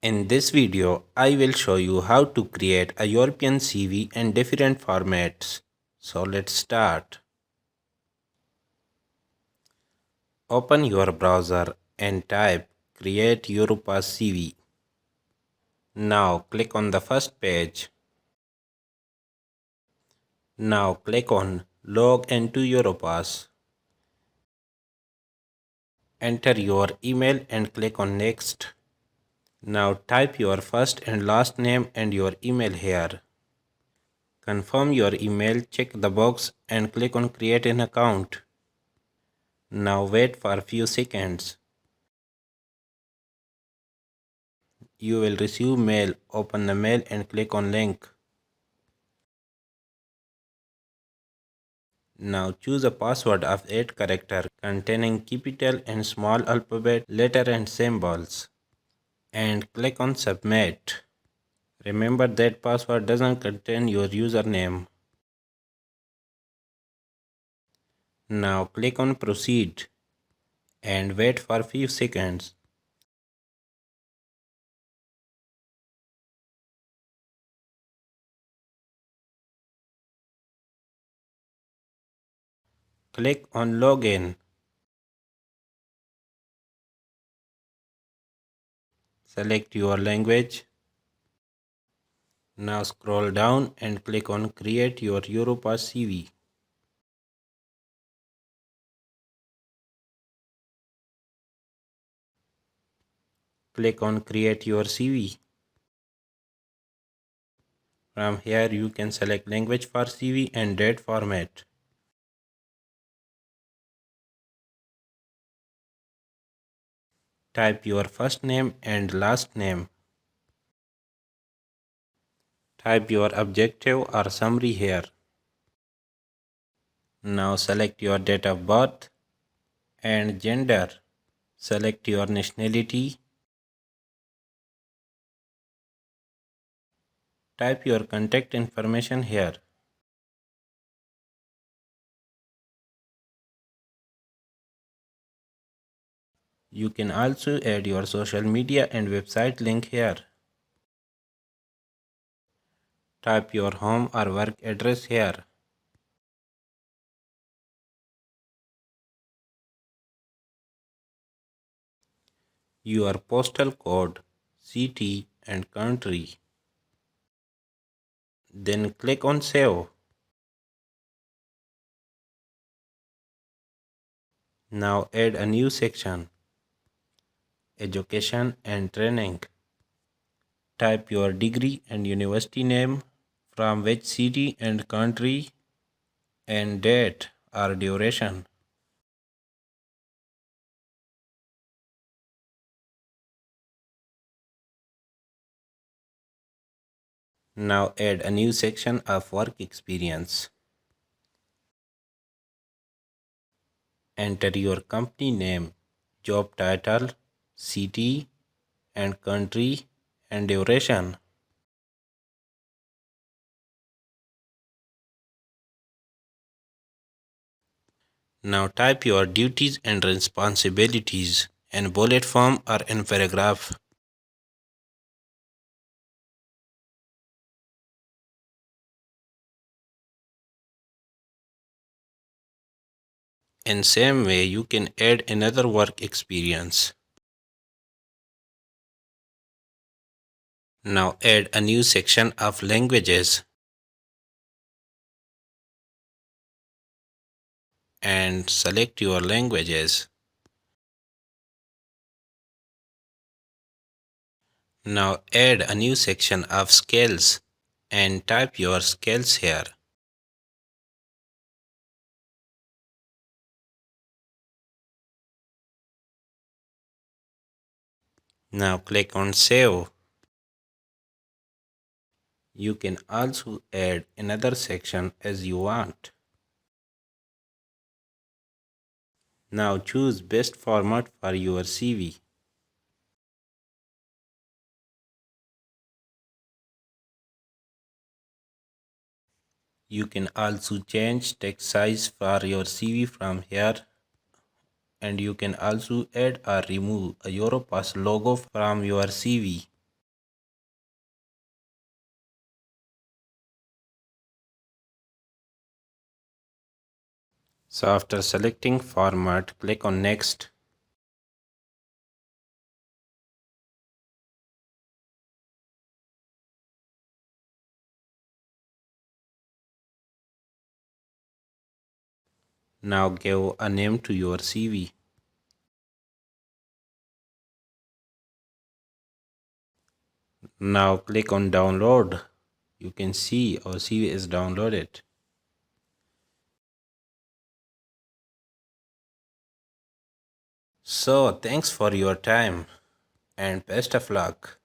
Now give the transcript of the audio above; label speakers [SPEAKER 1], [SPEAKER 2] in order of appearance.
[SPEAKER 1] In this video, I will show you how to create a European CV in different formats. So let's start. Open your browser and type Create Europass CV. Now click on the first page. Now click on Log into Europass. Enter your email and click on Next. Now type your first and last name and your email here. Confirm your email, check the box and click on Create an account. Now wait for a few seconds. You will receive mail. Open the mail and click on link. Now choose a password of 8 characters containing capital and small alphabet, letter and symbols. And click on submit. Remember that password doesn't contain your username. Now click on proceed and wait for a few seconds. Click on login. Select your language. Now scroll down and click on create your Europass CV. Click on create your CV. From here you can select language for CV and date format. Type your first name and last name. Type your objective or summary here. Now select your date of birth and gender. Select your nationality. Type your contact information here. You can also add your social media and website link here. Type your home or work address here. Your postal code, city and country. Then click on save. Now add a new section, education and training. Type your degree and university name, from which city and country, and date or duration. Now add a new section of work experience. Enter your company name, job title, city and country and duration. Now type your duties and responsibilities in bullet form or in paragraph. In same way, you can add another work experience. Now add a new section of languages and select your languages. Now add a new section of skills and type your skills here. Now click on save. You can also add another section as you want. Now choose best format for your CV. You can also change text size for your CV from here, and you can also add or remove a Europass logo from your CV. So after selecting format, click on next. Now give a name to your CV. Now click on download. You can see our CV is downloaded. So thanks for your time and best of luck.